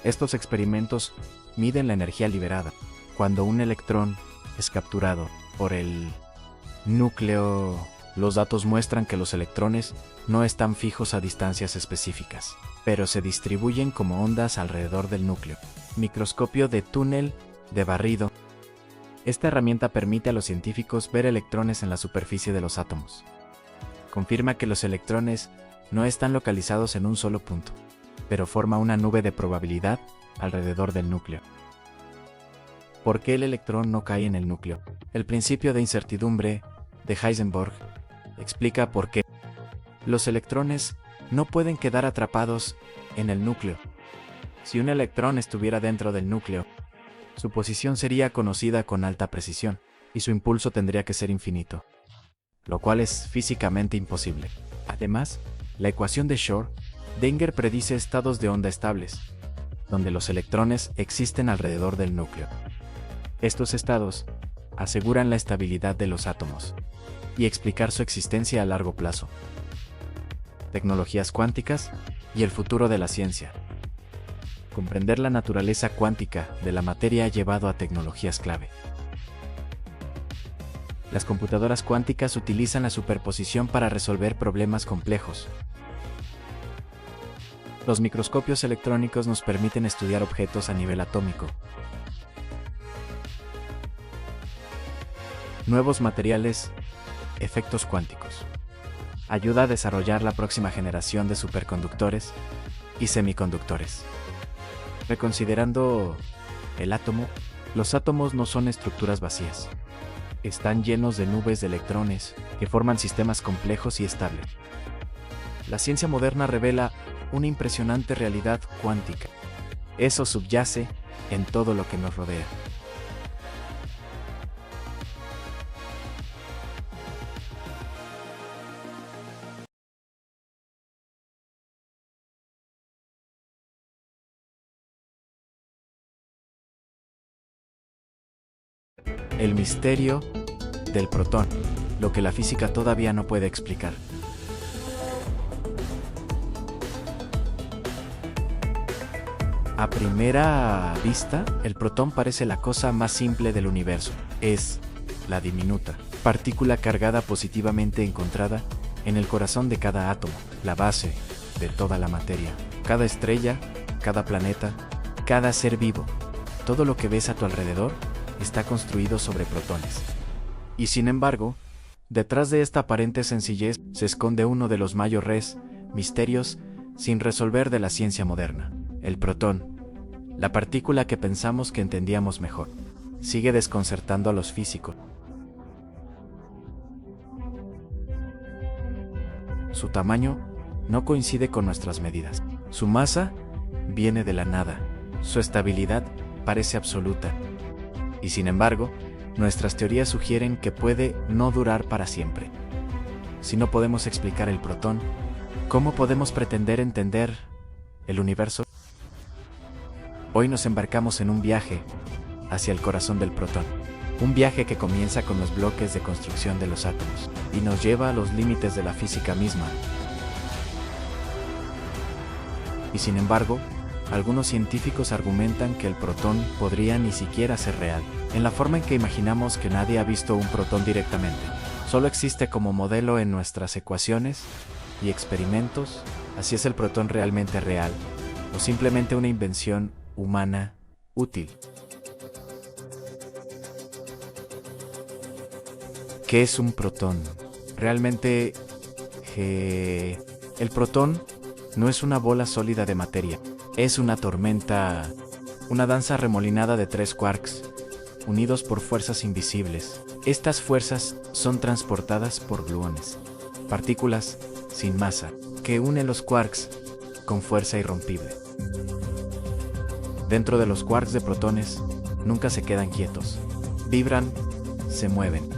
Estos experimentos miden la energía liberada. Cuando un electrón es capturado por el núcleo, los datos muestran que los electrones no están fijos a distancias específicas, pero se distribuyen como ondas alrededor del núcleo. Microscopio de túnel de barrido. Esta herramienta permite a los científicos ver electrones en la superficie de los átomos. Confirma que los electrones no están localizados en un solo punto, pero forma una nube de probabilidad alrededor del núcleo. ¿Por qué el electrón no cae en el núcleo? El principio de incertidumbre de Heisenberg explica por qué. Los electrones no pueden quedar atrapados en el núcleo. Si un electrón estuviera dentro del núcleo, su posición sería conocida con alta precisión, y su impulso tendría que ser infinito, lo cual es físicamente imposible. Además, la ecuación de Schrödinger predice estados de onda estables, donde los electrones existen alrededor del núcleo. Estos estados aseguran la estabilidad de los átomos y explicar su existencia a largo plazo. Tecnologías cuánticas y el futuro de la ciencia. Comprender la naturaleza cuántica de la materia ha llevado a tecnologías clave. Las computadoras cuánticas utilizan la superposición para resolver problemas complejos. Los microscopios electrónicos nos permiten estudiar objetos a nivel atómico. Nuevos materiales, efectos cuánticos. Ayuda a desarrollar la próxima generación de superconductores y semiconductores. Reconsiderando el átomo, los átomos no son estructuras vacías. Están llenos de nubes de electrones que forman sistemas complejos y estables. La ciencia moderna revela una impresionante realidad cuántica. Eso subyace en todo lo que nos rodea. El misterio del protón, lo que la física todavía no puede explicar. A primera vista, el protón parece la cosa más simple del universo. Es la diminuta partícula cargada positivamente encontrada en el corazón de cada átomo, la base de toda la materia. Cada estrella, cada planeta, cada ser vivo, todo lo que ves a tu alrededor está construido sobre protones. Y sin embargo, detrás de esta aparente sencillez se esconde uno de los mayores misterios sin resolver de la ciencia moderna. El protón, la partícula que pensamos que entendíamos mejor, sigue desconcertando a los físicos. Su tamaño no coincide con nuestras medidas. Su masa viene de la nada. Su estabilidad parece absoluta. Y sin embargo, nuestras teorías sugieren que puede no durar para siempre. Si no podemos explicar el protón, ¿cómo podemos pretender entender el universo? Hoy nos embarcamos en un viaje hacia el corazón del protón. Un viaje que comienza con los bloques de construcción de los átomos y nos lleva a los límites de la física misma. Y sin embargo, algunos científicos argumentan que el protón podría ni siquiera ser real, en la forma en que imaginamos que nadie ha visto un protón directamente. Solo existe como modelo en nuestras ecuaciones y experimentos. ¿Así es el protón realmente real? ¿O simplemente una invención humana útil? ¿Qué es un protón? Realmente, el protón no es una bola sólida de materia. Es una tormenta, una danza remolinada de 3 quarks, unidos por fuerzas invisibles. Estas fuerzas son transportadas por gluones, partículas sin masa, que unen los quarks con fuerza irrompible. Dentro de los quarks de protones, nunca se quedan quietos. Vibran, se mueven,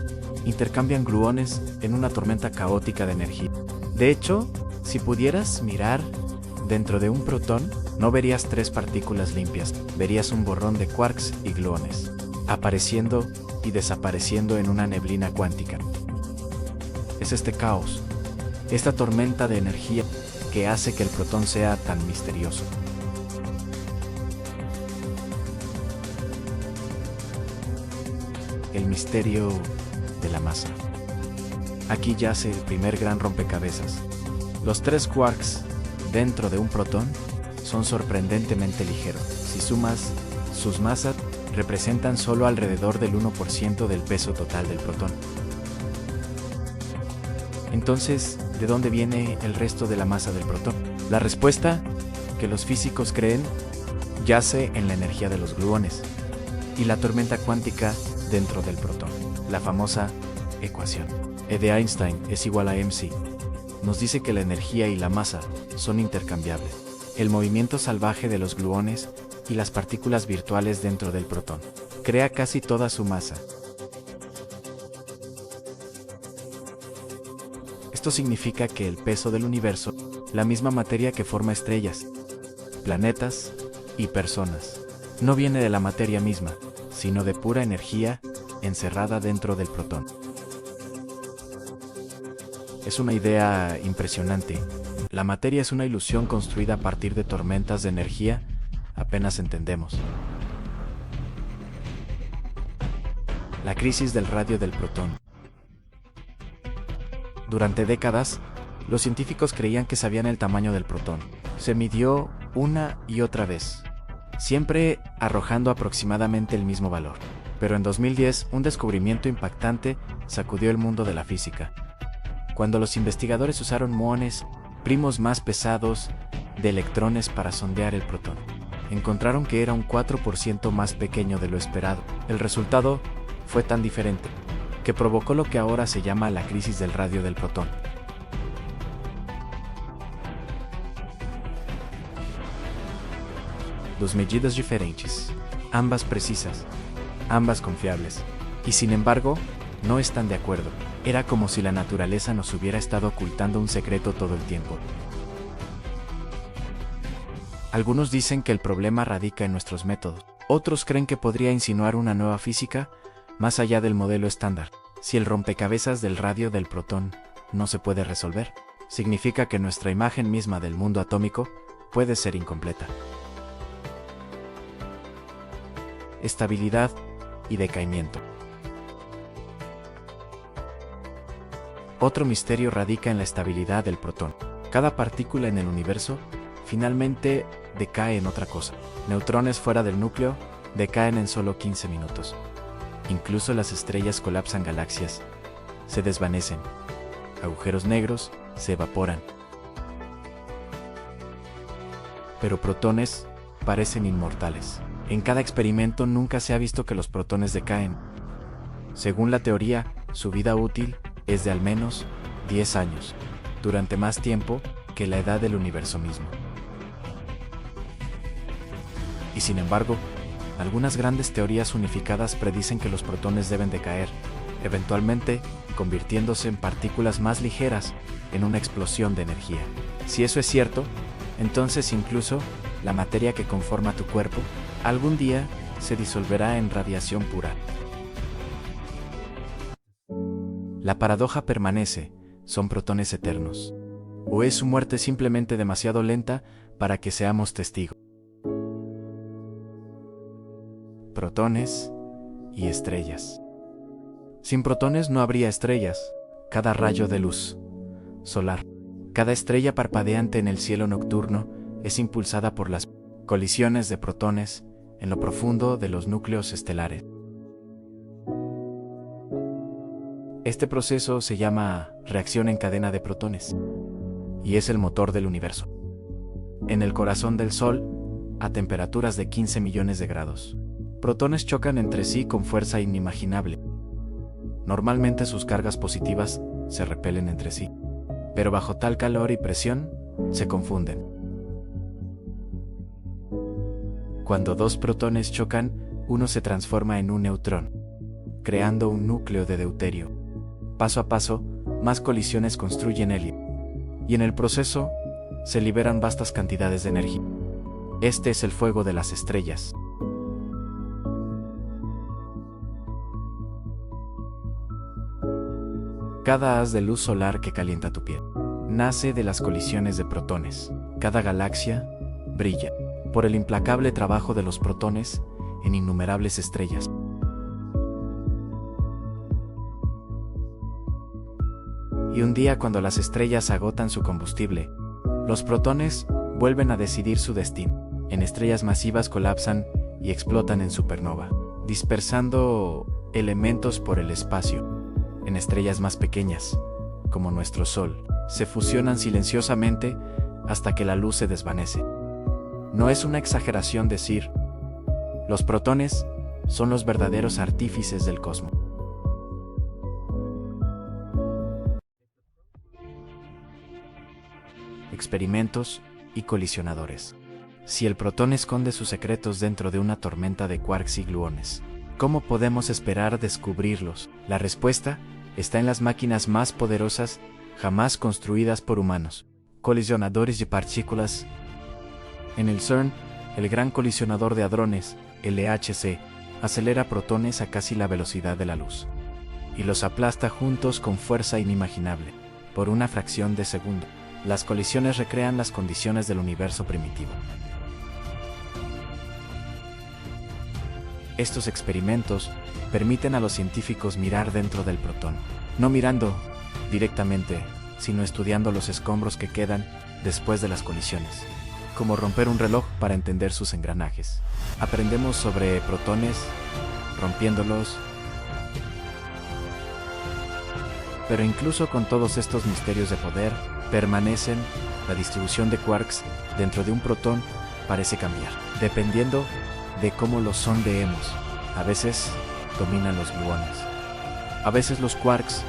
intercambian gluones en una tormenta caótica de energía. De hecho, si pudieras mirar dentro de un protón, no verías 3 partículas limpias, verías un borrón de quarks y gluones, apareciendo y desapareciendo en una neblina cuántica. Es este caos, esta tormenta de energía, que hace que el protón sea tan misterioso. El misterio de la masa. Aquí yace el primer gran rompecabezas. Los 3 quarks dentro de un protón son sorprendentemente ligeros. Si sumas sus masas, representan solo alrededor del 1% del peso total del protón. Entonces, ¿de dónde viene el resto de la masa del protón? La respuesta, que los físicos creen, yace en la energía de los gluones y la tormenta cuántica dentro del protón. La famosa ecuación E de Einstein es igual a mc. Nos dice que la energía y la masa son intercambiables. El movimiento salvaje de los gluones y las partículas virtuales dentro del protón crea casi toda su masa. Esto significa que el peso del universo, la misma materia que forma estrellas, planetas y personas, no viene de la materia misma, sino de pura energía encerrada dentro del protón. Es una idea impresionante. La materia es una ilusión construida a partir de tormentas de energía apenas entendemos. La crisis del radio del protón. Durante décadas, los científicos creían que sabían el tamaño del protón. Se midió una y otra vez, siempre arrojando aproximadamente el mismo valor. Pero en 2010, un descubrimiento impactante sacudió el mundo de la física. Cuando los investigadores usaron muones, primos más pesados, de electrones para sondear el protón, encontraron que era un 4% más pequeño de lo esperado. El resultado fue tan diferente, que provocó lo que ahora se llama la crisis del radio del protón. Dos medidas diferentes, ambas precisas, ambas confiables, y sin embargo, no están de acuerdo. Era como si la naturaleza nos hubiera estado ocultando un secreto todo el tiempo. Algunos dicen que el problema radica en nuestros métodos. Otros creen que podría insinuar una nueva física más allá del modelo estándar. Si el rompecabezas del radio del protón no se puede resolver, significa que nuestra imagen misma del mundo atómico puede ser incompleta. Estabilidad y decaimiento. Otro misterio radica en la estabilidad del protón. Cada partícula en el universo finalmente decae en otra cosa. Neutrones fuera del núcleo decaen en solo 15 minutos. Incluso las estrellas colapsan galaxias, se desvanecen. Agujeros negros se evaporan. Pero protones parecen inmortales. En cada experimento nunca se ha visto que los protones decaen. Según la teoría, su vida útil es de al menos 10 años, durante más tiempo que la edad del universo mismo. Y sin embargo, algunas grandes teorías unificadas predicen que los protones deben decaer, eventualmente convirtiéndose en partículas más ligeras en una explosión de energía. Si eso es cierto, entonces incluso la materia que conforma tu cuerpo algún día se disolverá en radiación pura. La paradoja permanece, ¿son protones eternos? ¿O es su muerte simplemente demasiado lenta para que seamos testigos? Protones y estrellas. Sin protones no habría estrellas. Cada rayo de luz solar, cada estrella parpadeante en el cielo nocturno es impulsada por las colisiones de protones en lo profundo de los núcleos estelares. Este proceso se llama reacción en cadena de protones y es el motor del universo. En el corazón del Sol, a temperaturas de 15 millones de grados, protones chocan entre sí con fuerza inimaginable. Normalmente sus cargas positivas se repelen entre sí, pero bajo tal calor y presión, se confunden. Cuando dos protones chocan, uno se transforma en un neutrón, creando un núcleo de deuterio. Paso a paso, más colisiones construyen helio, y en el proceso, se liberan vastas cantidades de energía. Este es el fuego de las estrellas. Cada haz de luz solar que calienta tu piel nace de las colisiones de protones. Cada galaxia brilla por el implacable trabajo de los protones en innumerables estrellas. Y un día, cuando las estrellas agotan su combustible, los protones vuelven a decidir su destino. En estrellas masivas colapsan y explotan en supernova, dispersando elementos por el espacio. En estrellas más pequeñas, como nuestro Sol, se fusionan silenciosamente hasta que la luz se desvanece. No es una exageración decir, los protones son los verdaderos artífices del cosmos. Experimentos y colisionadores. Si el protón esconde sus secretos dentro de una tormenta de quarks y gluones, ¿cómo podemos esperar descubrirlos? La respuesta está en las máquinas más poderosas jamás construidas por humanos. Colisionadores de partículas. En el CERN, el Gran Colisionador de Hadrones, LHC, acelera protones a casi la velocidad de la luz y los aplasta juntos con fuerza inimaginable, por una fracción de segundo. Las colisiones recrean las condiciones del universo primitivo. Estos experimentos permiten a los científicos mirar dentro del protón, no mirando directamente, sino estudiando los escombros que quedan después de las colisiones, como romper un reloj para entender sus engranajes. Aprendemos sobre protones, rompiéndolos, pero incluso con todos estos misterios de poder, permanecen. La distribución de quarks dentro de un protón parece cambiar, dependiendo de cómo los sondeemos. A veces dominan los gluones. A veces los quarks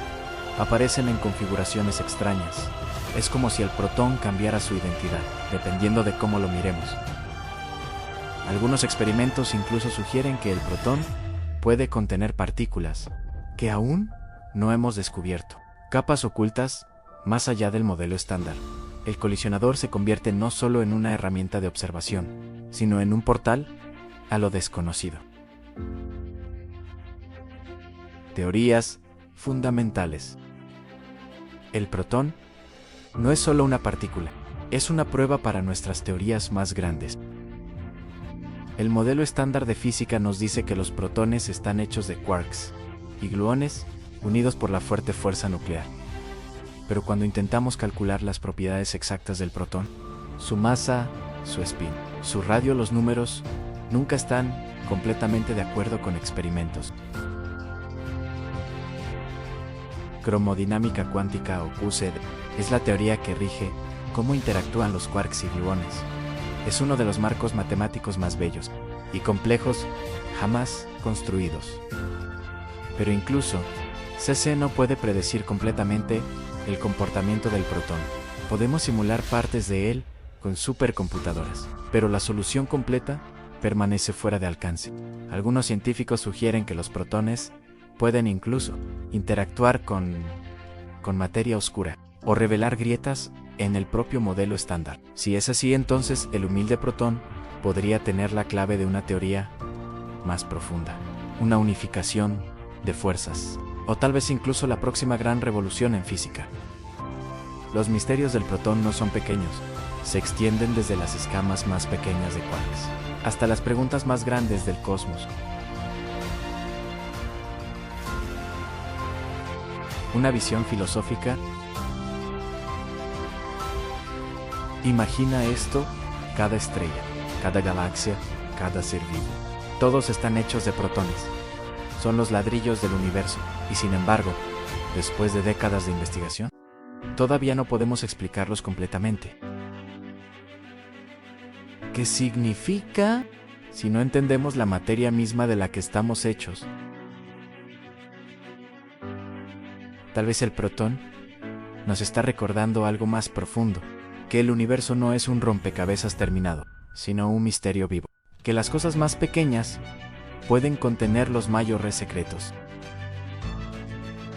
aparecen en configuraciones extrañas. Es como si el protón cambiara su identidad, dependiendo de cómo lo miremos. Algunos experimentos incluso sugieren que el protón puede contener partículas que aún no hemos descubierto, capas ocultas más allá del modelo estándar. El colisionador se convierte no solo en una herramienta de observación, sino en un portal a lo desconocido. Teorías fundamentales. El protón no es solo una partícula, es una prueba para nuestras teorías más grandes. El modelo estándar de física nos dice que los protones están hechos de quarks y gluones unidos por la fuerte fuerza nuclear. Pero cuando intentamos calcular las propiedades exactas del protón, su masa, su spin, su radio, los números, nunca están completamente de acuerdo con experimentos. Cromodinámica cuántica o QCD es la teoría que rige cómo interactúan los quarks y gluones. Es uno de los marcos matemáticos más bellos y complejos jamás construidos. Pero incluso, CC no puede predecir completamente el comportamiento del protón. Podemos simular partes de él con supercomputadoras, pero la solución completa permanece fuera de alcance. Algunos científicos sugieren que los protones pueden incluso interactuar con materia oscura o revelar grietas en el propio modelo estándar. Si es así, entonces el humilde protón podría tener la clave de una teoría más profunda, una unificación de fuerzas, o tal vez incluso la próxima gran revolución en física. Los misterios del protón no son pequeños, se extienden desde las escamas más pequeñas de quarks hasta las preguntas más grandes del cosmos. Una visión filosófica. Imagina esto: cada estrella, cada galaxia, cada ser vivo, todos están hechos de protones. Son los ladrillos del universo, y sin embargo, después de décadas de investigación, todavía no podemos explicarlos completamente. ¿Qué significa si no entendemos la materia misma de la que estamos hechos? Tal vez el protón nos está recordando algo más profundo, que el universo no es un rompecabezas terminado, sino un misterio vivo, que las cosas más pequeñas pueden contener los mayores secretos.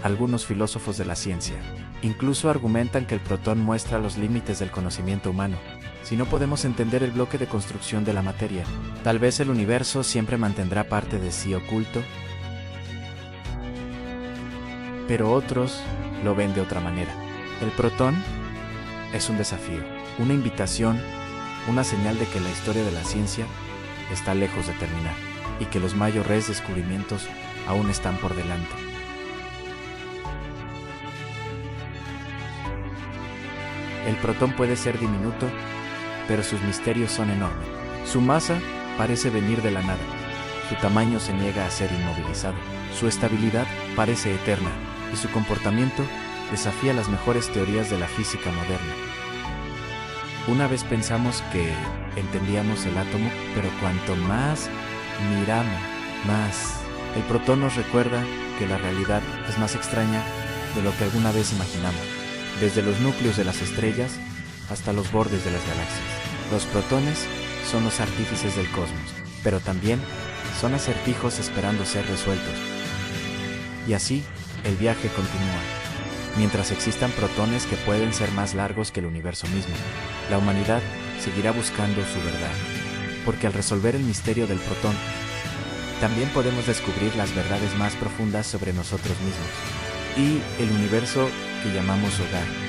Algunos filósofos de la ciencia incluso argumentan que el protón muestra los límites del conocimiento humano. Si no podemos entender el bloque de construcción de la materia, tal vez el universo siempre mantendrá parte de sí oculto. Pero otros lo ven de otra manera. El protón es un desafío, una invitación, una señal de que la historia de la ciencia está lejos de terminar y que los mayores descubrimientos aún están por delante. El protón puede ser diminuto, pero sus misterios son enormes. Su masa parece venir de la nada. Su tamaño se niega a ser inmovilizado. Su estabilidad parece eterna, y su comportamiento desafía las mejores teorías de la física moderna. Una vez pensamos que entendíamos el átomo, pero cuanto más miramos, más. El protón nos recuerda que la realidad es más extraña de lo que alguna vez imaginamos. Desde los núcleos de las estrellas hasta los bordes de las galaxias. Los protones son los artífices del cosmos, pero también son acertijos esperando ser resueltos. Y así, el viaje continúa. Mientras existan protones que pueden ser más largos que el universo mismo, la humanidad seguirá buscando su verdad. Porque al resolver el misterio del protón, también podemos descubrir las verdades más profundas sobre nosotros mismos y el universo que llamamos hogar.